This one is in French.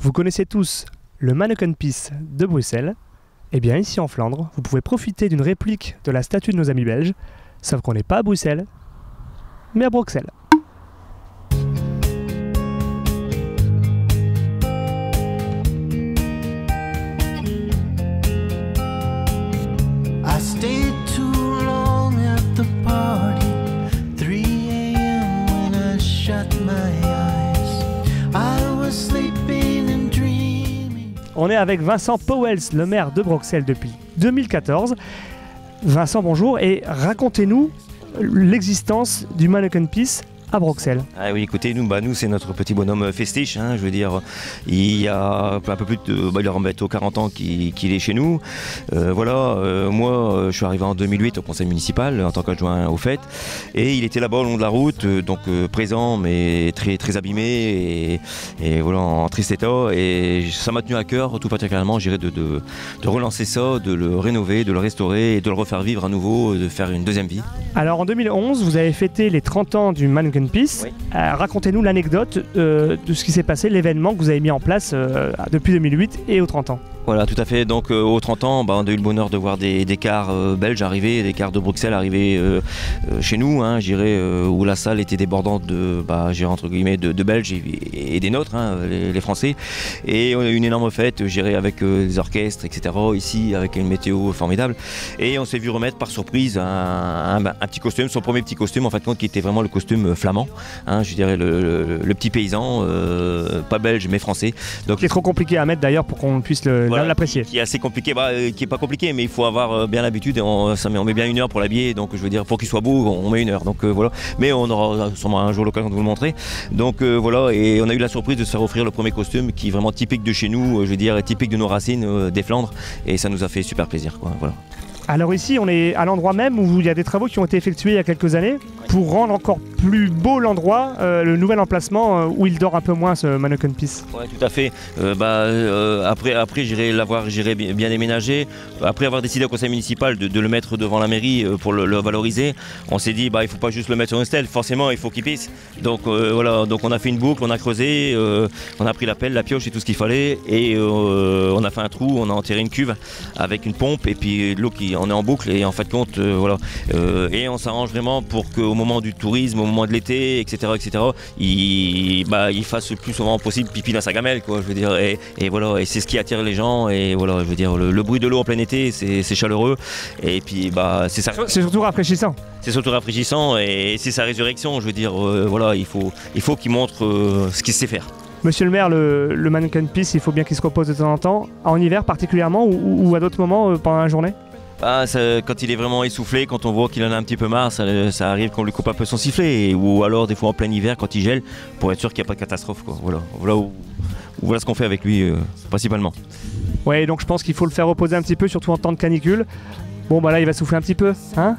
Vous connaissez tous le Manneken Pis de Bruxelles. Eh bien ici en Flandre, vous pouvez profiter d'une réplique de la statue de nos amis belges, sauf qu'on n'est pas à Bruxelles, mais à Bruxelles. I stayed too long at the party, 3 a.m. when I shut my eyes. I was sleeping and dreaming. On est avec Vincent Pauwels, le maire de Bruxelles depuis 2014. Vincent, bonjour, et racontez-nous l'existence du Manneken Pis à Bruxelles. Ah oui, écoutez, nous c'est notre petit bonhomme festiche, hein, je veux dire, il y a un peu plus de, il aura bientôt 40 ans qu'il est chez nous. Moi, je suis arrivé en 2008 au conseil municipal en tant qu'adjoint aux fêtes, et il était là-bas au long de la route, présent, mais très abîmé, et voilà, en triste état, et ça m'a tenu à cœur, tout particulièrement, je dirais, de relancer ça, de le rénover, de le restaurer, et de le refaire vivre à nouveau, de faire une deuxième vie. Alors en 2011, vous avez fêté les 30 ans du Manneken Pis. Oui. Racontez-nous l'anecdote de ce qui s'est passé, l'événement que vous avez mis en place depuis 2008 et aux 30 ans. Voilà, tout à fait. Donc aux 30 ans, on a eu le bonheur de voir des cars belges arriver, des cars de Bruxelles arriver chez nous, hein, où la salle était débordante entre guillemets de Belges et des nôtres, hein, les Français. Et on a eu une énorme fête, avec des orchestres, etc. ici, avec une météo formidable. Et on s'est vu remettre par surprise un petit costume, son premier petit costume en fin de compte, qui était vraiment le costume flamand, hein, le petit paysan, pas belge mais français. Donc, Qui est trop compliqué à mettre d'ailleurs pour qu'on puisse l'apprécier. Qui est assez compliqué, qui est pas compliqué, mais il faut avoir bien l'habitude, et on met bien 1 heure pour l'habiller, donc je veux dire, pour qu'il soit beau, on met 1 heure, donc voilà. Mais on aura sûrement un jour l'occasion de vous le montrer. Donc voilà, et on a eu la surprise de se faire offrir le premier costume qui est vraiment typique de chez nous, typique de nos racines, des Flandres, et ça nous a fait super plaisir, quoi, voilà. Alors ici, on est à l'endroit même où il y a des travaux qui ont été effectués il y a quelques années pour rendre encore plus beau l'endroit, le nouvel emplacement où il dort un peu moins ce Manneken Pis. Oui, tout à fait. Après j'irai bien déménager. Après avoir décidé au conseil municipal de le mettre devant la mairie pour le valoriser, on s'est dit il ne faut pas juste le mettre sur une stèle, forcément il faut qu'il pisse. Donc voilà, donc on a fait une boucle, on a creusé, on a pris la pelle, la pioche et tout ce qu'il fallait, et on a fait un trou, on a enterré une cuve avec une pompe et puis de l'eau qui on est en boucle, et en fait compte et on s'arrange vraiment pour qu'au moment du tourisme, au moment de l'été, etc., il fasse le plus souvent possible pipi dans sa gamelle, quoi, je veux dire, et voilà, et c'est ce qui attire les gens, et voilà, je veux dire, le bruit de l'eau en plein été, c'est chaleureux, et puis c'est ça. C'est surtout rafraîchissant. C'est surtout rafraîchissant, et c'est sa résurrection, je veux dire, il faut qu'il montre ce qu'il sait faire. Monsieur le maire, le Manneken Pis, il faut bien qu'il se repose de temps en temps, en hiver particulièrement, ou à d'autres moments pendant la journée. Quand il est vraiment essoufflé, quand on voit qu'il en a un petit peu marre, ça arrive qu'on lui coupe un peu son sifflet, ou alors des fois en plein hiver quand il gèle, pour être sûr qu'il n'y a pas de catastrophe, quoi. Voilà ce qu'on fait avec lui principalement. Ouais, donc je pense qu'il faut le faire reposer un petit peu, surtout en temps de canicule. Bon bah là il va souffler un petit peu, hein.